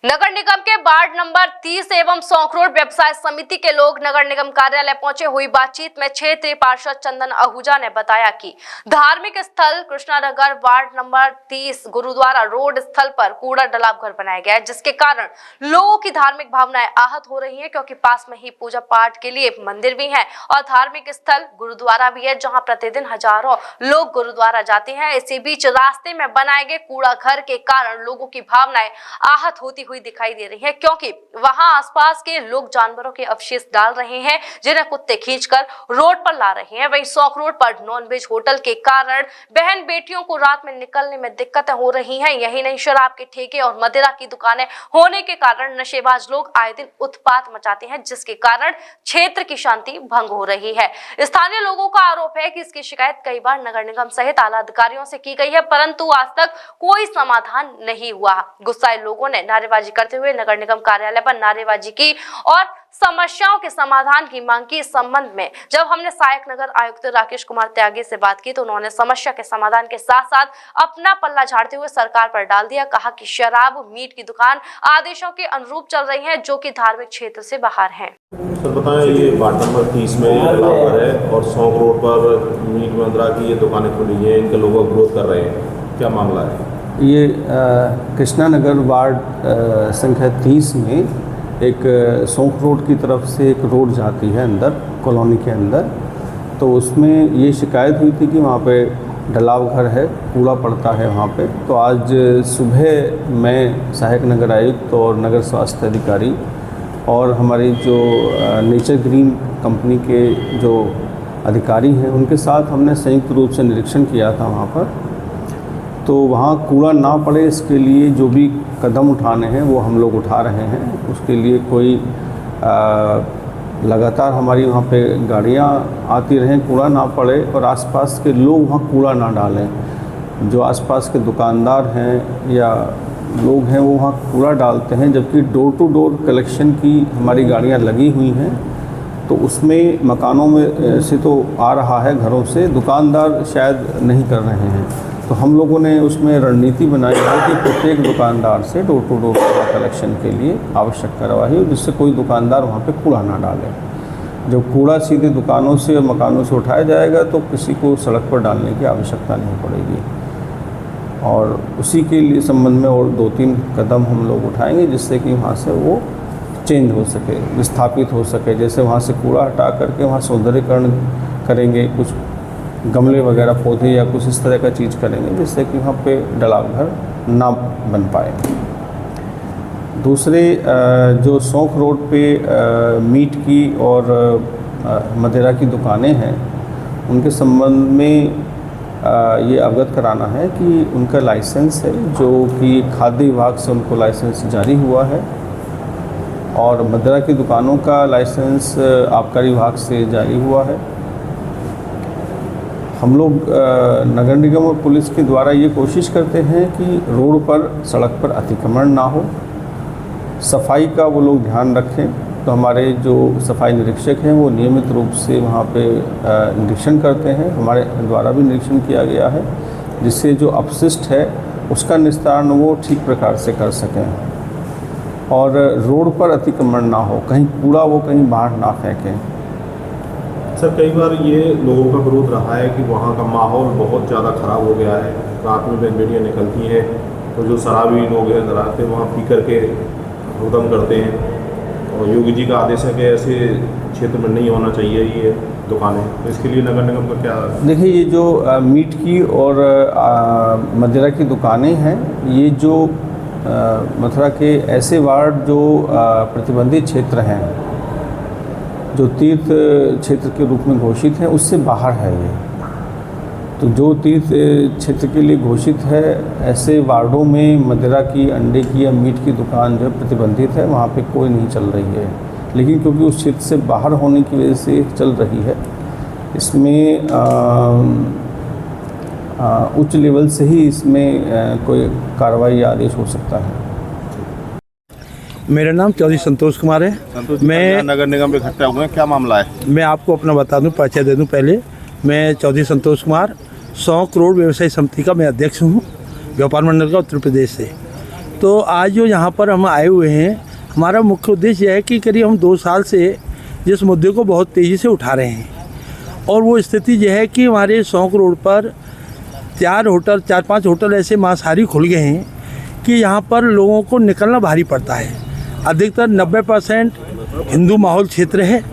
नगर निगम के ward number 30 एवं सौंखरोड व्यवसाय समिति के लोग नगर निगम कार्यालय पहुंचे। हुई बातचीत में क्षेत्रीय पार्षद चंदन आहूजा ने बताया कि धार्मिक स्थल Krishnanagar ward number 30 Gurudwara road स्थल पर कूड़ा डलाव घर बनाया गया है, जिसके कारण लोगों की धार्मिक भावनाएं आहत हो रही है, क्योंकि पास में ही पूजा पाठ के लिए मंदिर भी है और धार्मिक स्थल गुरुद्वारा भी है, जहाँ प्रतिदिन हजारों लोग गुरुद्वारा जाते हैं। इसी बीच रास्ते में बनाए गए कूड़ा घर के कारण लोगों की भावनाएं आहत होती हुई दिखाई दे रही है, क्योंकि वहां आसपास के लोग जानवरों के अवशेष डाल रहे हैं, जिन्हें कुत्ते खींचकर रोड पर ला रहे हैं। वहीं सौंख रोड पर नॉनवेज होटल के कारण बहन बेटियों को रात में निकलने में दिक्कतें हो रही हैं। यही नहीं, शराब के ठेके और मदिरा की दुकानें होने के कारण नशेबाज लोग आए दिन उत्पात मचाते हैं, जिसके कारण क्षेत्र की शांति भंग हो रही है। स्थानीय लोगों का आरोप है कि इसकी शिकायत कई बार नगर निगम सहित आला अधिकारियों से की गई है, परंतु आज तक कोई समाधान नहीं हुआ। गुस्साए लोगों ने नारेबाजी करते हुए नगर निगम कार्यालय पर नारेबाजी की और समस्याओं के समाधान की मांग की। इस संबंध में जब हमने सहायक नगर आयुक्त राकेश कुमार त्यागी से बात की तो उन्होंने समस्या के समाधान के साथ साथ अपना पल्ला झाड़ते हुए सरकार पर डाल दिया। कहा कि शराब मीट की दुकान आदेशों के अनुरूप चल रही है, जो कि धार्मिक क्षेत्र से बाहर है। सर बताएं, ये वार्ड नंबर 30 में ये डलावर है और सौंख रोड पर मीट मदिरा की ये दुकानें खुली हैं, इनके लोग विरोध कर रहे हैं, क्या मामला है? ये कृष्णानगर वार्ड संख्या 30 में एक सौंख रोड की तरफ से एक रोड जाती है अंदर कॉलोनी के अंदर, तो उसमें ये शिकायत हुई थी कि वहाँ पे डलाव घर है, कूड़ा पड़ता है वहाँ पे। तो आज सुबह मैं सहायक नगर आयुक्त और नगर स्वास्थ्य अधिकारी और हमारी जो नेचर ग्रीन कंपनी के जो अधिकारी हैं उनके साथ हमने संयुक्त रूप से निरीक्षण किया था वहाँ पर। तो वहाँ कूड़ा ना पड़े इसके लिए जो भी कदम उठाने हैं वो हम लोग उठा रहे हैं। उसके लिए कोई लगातार हमारी वहाँ पे गाड़ियाँ आती रहें, कूड़ा ना पड़े और आसपास के लोग वहाँ कूड़ा ना डालें। जो आसपास के दुकानदार हैं या लोग हैं वो वहाँ कूड़ा डालते हैं, जबकि डोर टू डोर कलेक्शन की हमारी गाड़ियाँ लगी हुई हैं। तो उसमें मकानों में से तो आ रहा है, घरों से दुकानदार शायद नहीं कर रहे हैं। तो हम लोगों ने उसमें रणनीति बनाई है कि प्रत्येक दुकानदार से डोर टू डोर कलेक्शन के लिए आवश्यक कार्रवाई हो, जिससे कोई दुकानदार वहाँ पे कूड़ा ना डाले। जब कूड़ा सीधे दुकानों से और मकानों से उठाया जाएगा तो किसी को सड़क पर डालने की आवश्यकता नहीं पड़ेगी। और उसी के लिए संबंध में और 2-3 कदम हम लोग उठाएंगे, जिससे कि वहाँ से वो चेंज हो सके, विस्थापित हो सके। जैसे वहाँ से कूड़ा हटा करके वहाँ सौंदर्यीकरण करेंगे, कुछ गमले वगैरह पौधे या कुछ इस तरह का चीज़ करेंगे, जिससे कि वहाँ पे डलाव घर ना बन पाए। दूसरे जो सौंख रोड पे मीट की और मदिरा की दुकानें हैं, उनके संबंध में ये अवगत कराना है कि उनका लाइसेंस है, जो कि खाद्य विभाग से उनको लाइसेंस जारी हुआ है, और मदिरा की दुकानों का लाइसेंस आबकारी विभाग से जारी हुआ है। हम लोग नगर निगम और पुलिस के द्वारा ये कोशिश करते हैं कि रोड पर, सड़क पर अतिक्रमण ना हो, सफाई का वो लोग ध्यान रखें। तो हमारे जो सफाई निरीक्षक हैं वो नियमित रूप से वहाँ पे निरीक्षण करते हैं, हमारे द्वारा भी निरीक्षण किया गया है, जिससे जो अपशिष्ट है उसका निस्तारण वो ठीक प्रकार से कर सकें और रोड पर अतिक्रमण ना हो, कहीं कूड़ा वो कहीं बाहर ना फेंकें। सर कई बार ये लोगों का विरोध रहा है कि वहाँ का माहौल बहुत ज़्यादा ख़राब हो गया है, रात में बहन बेटियाँ निकलती हैं तो जो शराबी लोग हैं रात में वहाँ पी करके हुड़दंग करते हैं, और योगी जी का आदेश है कि ऐसे क्षेत्र में नहीं होना चाहिए ये दुकानें। तो इसके लिए नगर निगम का क्या? देखिए, ये जो मीट की और मदिरा की दुकानें हैं, ये जो मथुरा के ऐसे वार्ड जो प्रतिबंधित क्षेत्र हैं, जो तीर्थ क्षेत्र के रूप में घोषित है, उससे बाहर है ये। तो जो तीर्थ क्षेत्र के लिए घोषित है, ऐसे वार्डों में मदिरा की, अंडे की या मीट की दुकान जो प्रतिबंधित है, वहाँ पे कोई नहीं चल रही है। लेकिन क्योंकि उस क्षेत्र से बाहर होने की वजह से चल रही है, इसमें उच्च लेवल से ही इसमें कोई कार्रवाई या आदेश हो सकता है। मेरा नाम चौधरी संतोष कुमार है। मैं नगर निगम पे इकट्ठा हुए हैं, क्या मामला है? मैं आपको अपना बता दूं, परिचय दे दूं। पहले मैं चौधरी संतोष कुमार सौंख रोड व्यवसाय समिति का मैं अध्यक्ष हूं, व्यापार मंडल का, उत्तर प्रदेश से। तो आज जो यहाँ पर हम आए हुए हैं, हमारा मुख्य उद्देश्य यह है कि करीब हम 2 साल से जिस मुद्दे को बहुत तेज़ी से उठा रहे हैं, और वो स्थिति यह है कि हमारे शौक रोड पर 4-5 होटल ऐसे मांसाहारी खुल गए हैं कि यहाँ पर लोगों को निकलना भारी पड़ता है। अधिकतर 90% हिंदू माहौल क्षेत्र है,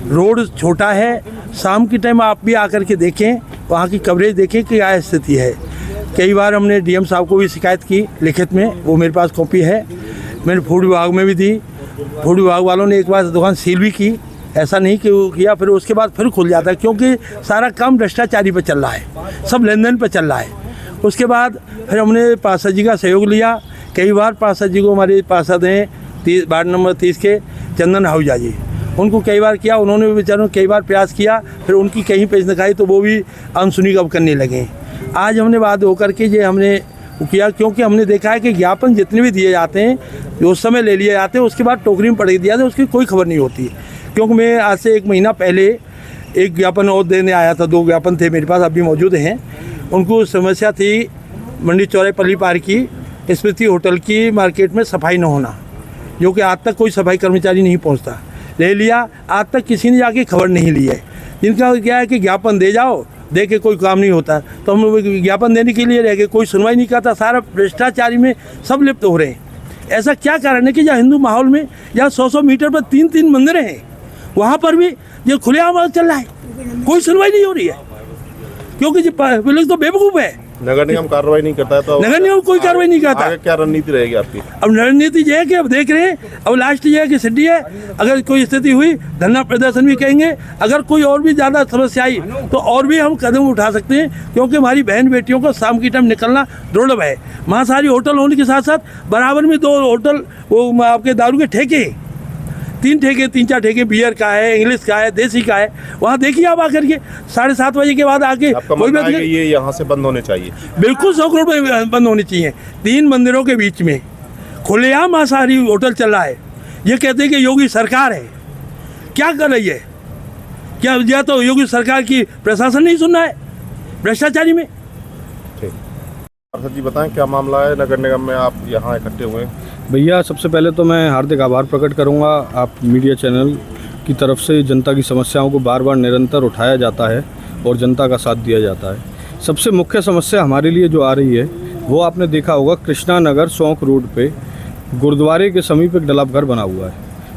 रोड छोटा है। शाम के टाइम आप भी आकर के देखें, वहाँ की कवरेज देखें कि क्या स्थिति है। कई बार हमने डीएम साहब को भी शिकायत की लिखित में, वो मेरे पास कॉपी है। मैंने फूड विभाग में भी दी, फूड विभाग वालों ने एक बार दुकान सील भी की, ऐसा नहीं कि वो किया, फिर उसके बाद फिर खुल जाता है, क्योंकि सारा काम भ्रष्टाचारी पर चल रहा है, सब लेन देन पर चल रहा है। उसके बाद फिर हमने पार्षद जी का सहयोग लिया। कई बार पार्षद जी को, हमारे पार्षद हैं वार्ड नंबर 30 के चंदन आहूजा जी, उनको कई बार किया, उन्होंने भी बेचारों कई बार प्रयास किया, फिर उनकी कहीं पेश न खाई तो वो भी अनसुनी कब करने लगे। आज हमने बात होकर के ये हमने किया, क्योंकि हमने देखा है कि ज्ञापन जितने भी दिए जाते हैं उस समय ले लिए जाते हैं, उसके बाद टोकरी में पड़ दिया जाता है, उसकी कोई खबर नहीं होती। क्योंकि मैं आज से 1 महीना पहले एक ज्ञापन और देने आया था, 2 ज्ञापन थे मेरे पास, अभी मौजूद हैं। उनको समस्या थी मंडी चौराहे पल्ली पार की स्मृति होटल की मार्केट में सफाई न होना, जो कि आज तक कोई सफाई कर्मचारी नहीं पहुंचता। ले लिया, आज तक किसी ने जाके खबर नहीं ली है। इनका क्या है कि ज्ञापन दे जाओ, दे के कोई काम नहीं होता, तो हम ज्ञापन देने के लिए रह गए, कोई सुनवाई नहीं करता। सारा भ्रष्टाचारी में सब लिप्त हो रहे हैं। ऐसा क्या कारण है कि जहाँ हिंदू माहौल में जहाँ 100 मीटर पर 3 मंदिर हैं, वहाँ पर भी ये खुलेआम चल रहा है, कोई सुनवाई नहीं हो रही है, क्योंकि पुलिस तो बेवकूफ़ है। नगर निगम कार्रवाई नहीं करता है, तो नगर निगम कोई कार्रवाई नहीं करता। आगे क्या रणनीति रहेगी आपकी? अब रणनीति ये है कि अब देख रहे हैं, अब लास्ट ये है कि सिटी है, अगर कोई स्थिति हुई धरना प्रदर्शन भी करेंगे। अगर कोई और भी ज़्यादा समस्या आई तो और भी हम कदम उठा सकते हैं, क्योंकि हमारी बहन बेटियों को शाम की टाइम निकलना दुर्लभ है। मांसाहारी होटल होने के साथ साथ बराबर में 2 होटल वो आपके दारू के ठेके, 3-4 ठेके बियर का है, इंग्लिश का है, देसी का है। वहाँ देखिए आप आकर के 7:30 बजे के बाद आके आपका कोई मानना है कि ये यहाँ से बंद होने चाहिए? बिल्कुल 100 करोड़ रुपये बंद होने चाहिए। 3 मंदिरों के बीच में खुलेआम मांसाहारी होटल चल रहा है। ये कहते हैं कि योगी सरकार है, क्या कर रही है? क्या या तो योगी सरकार की प्रशासन नहीं सुनना है भ्रष्टाचारी में? पार्षद जी बताएं, क्या मामला है नगर निगम में आप यहाँ इकट्ठे हुए? भैया, सबसे पहले तो मैं हार्दिक आभार प्रकट करूंगा आप मीडिया चैनल की तरफ से। जनता की समस्याओं को बार बार निरंतर उठाया जाता है और जनता का साथ दिया जाता है। सबसे मुख्य समस्या हमारे लिए जो आ रही है वो आपने देखा होगा, कृष्णा नगर शौक रोड पे गुरुद्वारे के समीप एक डलाप घर बना हुआ है।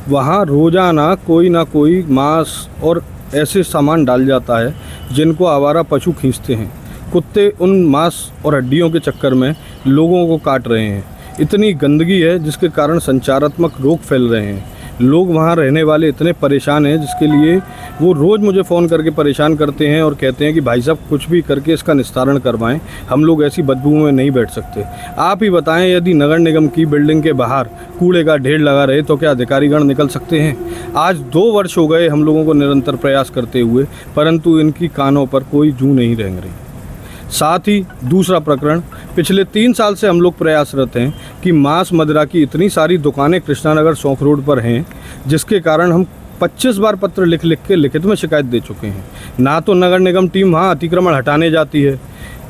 वहाँ रोज़ाना कोई ना कोई मांस और ऐसे सामान डाल जाता है जिनको आवारा पशु खींचते हैं। कुत्ते उन मांस और हड्डियों के चक्कर में लोगों को काट रहे हैं। इतनी गंदगी है जिसके कारण संचारात्मक रोग फैल रहे हैं। लोग वहाँ रहने वाले इतने परेशान हैं, जिसके लिए वो रोज़ मुझे फ़ोन करके परेशान करते हैं और कहते हैं कि भाई साहब कुछ भी करके इसका निस्तारण करवाएं, हम लोग ऐसी बदबू में नहीं बैठ सकते। आप ही बताएं, यदि नगर निगम की बिल्डिंग के बाहर कूड़े का ढेर लगा रहे तो क्या अधिकारीगण निकल सकते हैं? आज 2 वर्ष हो गए हम लोगों को निरंतर प्रयास करते हुए, परंतु इनकी कानों पर कोई जू नहीं रेंग रही। साथ ही दूसरा प्रकरण, पिछले 3 साल से हम लोग प्रयासरत हैं कि मांस मदिरा की इतनी सारी दुकानें कृष्णानगर शौक रोड पर हैं, जिसके कारण हम 25 बार पत्र लिख के लिखित में शिकायत दे चुके हैं। ना तो नगर निगम टीम वहाँ अतिक्रमण हटाने जाती है,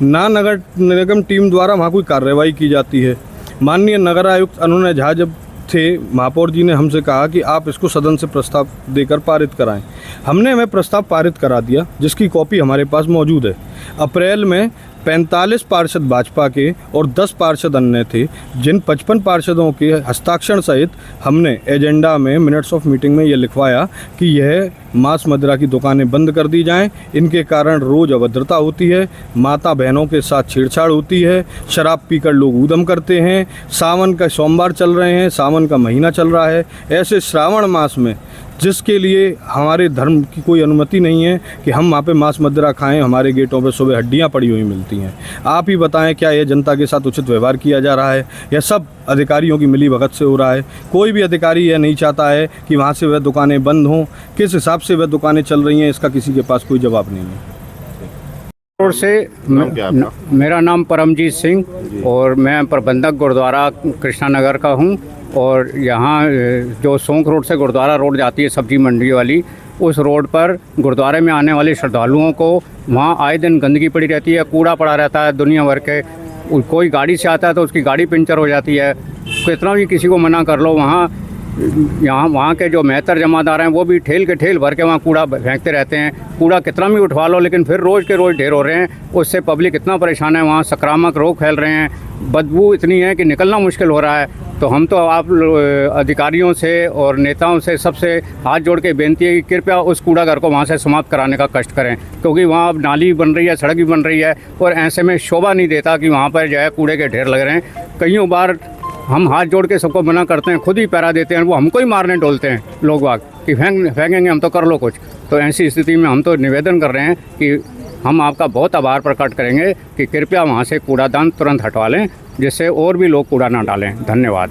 ना नगर निगम टीम द्वारा वहाँ कोई कार्रवाई की जाती है। माननीय नगर आयुक्त अनुनय झा जब थे, महापौर जी ने हमसे कहा कि आप इसको सदन से प्रस्ताव देकर पारित कराएं। हमने हमें प्रस्ताव पारित करा दिया, जिसकी कॉपी हमारे पास मौजूद है। अप्रैल में 45 पार्षद भाजपा के और 10 पार्षद अन्य थे, जिन 55 पार्षदों के हस्ताक्षर सहित हमने एजेंडा में मिनट्स ऑफ मीटिंग में ये लिखवाया कि यह मांस मदिरा की दुकानें बंद कर दी जाएं। इनके कारण रोज़ अभद्रता होती है, माता बहनों के साथ छेड़छाड़ होती है, शराब पीकर लोग ऊधम करते हैं। सावन का सोमवार चल रहे हैं, सावन का महीना चल रहा है। ऐसे श्रावण मास में जिसके लिए हमारे धर्म की कोई अनुमति नहीं है कि हम वहाँ पे मांस मदिरा खाएं, हमारे गेटों पे सुबह हड्डियाँ पड़ी हुई मिलती हैं। आप ही बताएं, क्या यह जनता के साथ उचित व्यवहार किया जा रहा है? यह सब अधिकारियों की मिलीभगत से हो रहा है। कोई भी अधिकारी यह नहीं चाहता है कि वहाँ से वह दुकानें बंद हों। किस हिसाब से वह दुकानें चल रही हैं, इसका किसी के पास कोई जवाब नहीं है। रोड से मेरा नाम परमजीत सिंह और मैं प्रबंधक गुरुद्वारा कृष्णा नगर का हूँ। और यहाँ जो शौक रोड से गुरुद्वारा रोड जाती है सब्जी मंडी वाली, उस रोड पर गुरुद्वारे में आने वाले श्रद्धालुओं को वहाँ आए दिन गंदगी पड़ी रहती है, कूड़ा पड़ा रहता है दुनिया भर के। कोई गाड़ी से आता है तो उसकी गाड़ी पंचर हो जाती है। कितना भी किसी को मना कर लो, वहाँ के जो मेहतर जमादार हैं वो भी ठेल के ठेल भर के वहाँ कूड़ा फेंकते रहते हैं। कूड़ा कितना भी उठवा लो, लेकिन फिर रोज़ के रोज़ ढेर हो रहे हैं। उससे पब्लिक इतना परेशान है, वहाँ संक्रामक रोग फैल रहे हैं, बदबू इतनी है कि निकलना मुश्किल हो रहा है। तो हम तो आप अधिकारियों से और नेताओं से सबसे हाथ जोड़ के बेनती है कि कृपया उस कूड़ाघर को वहाँ से समाप्त कराने का कष्ट करें, क्योंकि वहाँ अब नाली बन रही है, सड़क भी बन रही है, और ऐसे में शोभा नहीं देता कि वहाँ पर जो है कूड़े के ढेर लग रहे हैं। कईयों बार हम हाथ जोड़ के सबको मना करते हैं, खुद ही पैरा देते हैं, वो हमको ही मारने डोलते हैं लोग बाग कि फेंकेंगे हम तो कर लो कुछ। तो ऐसी स्थिति में हम तो निवेदन कर रहे हैं कि हम आपका बहुत आभार प्रकट करेंगे कि कृपया वहाँ से कूड़ादान तुरंत हटवा लें, जिससे और भी लोग कूड़ा ना डालें। धन्यवाद।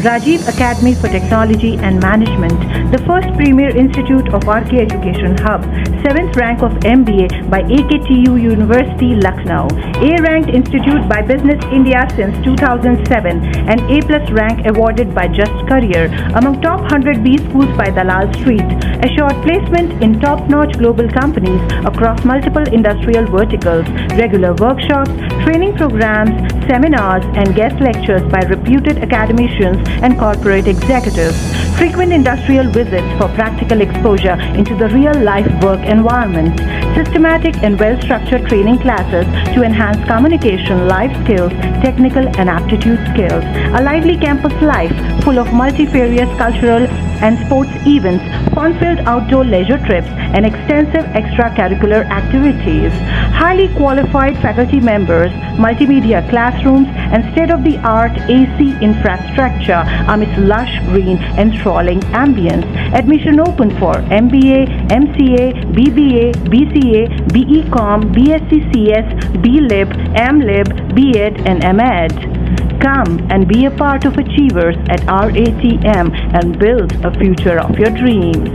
Rajiv Academy for Technology and Management, the first premier institute of RK Education Hub, 7th rank of MBA by AKTU University, Lucknow, A-ranked institute by Business India since 2007, and A+ rank awarded by Just Career among top 100 B schools by Dalal Street, assured placement in top-notch global companies across multiple industrial verticals, regular workshops, training programs, seminars, and guest lectures by reputed academicians and corporate executives, frequent industrial visits for practical exposure into the real-life work environment, systematic and well-structured training classes to enhance communication, life skills, technical and aptitude skills, a lively campus life full of multifarious cultural and sports events, fun-filled outdoor leisure trips, and extensive extracurricular activities, highly qualified faculty members, multimedia classrooms, and state-of-the-art AC infrastructure amidst lush green enthralling ambience. Admission open for MBA, MCA, BBA, BCA, BEcom, BSc CS, BLib, MLib, BEd, and MEd. Come and be a part of Achievers at RATM and build a future of your dreams.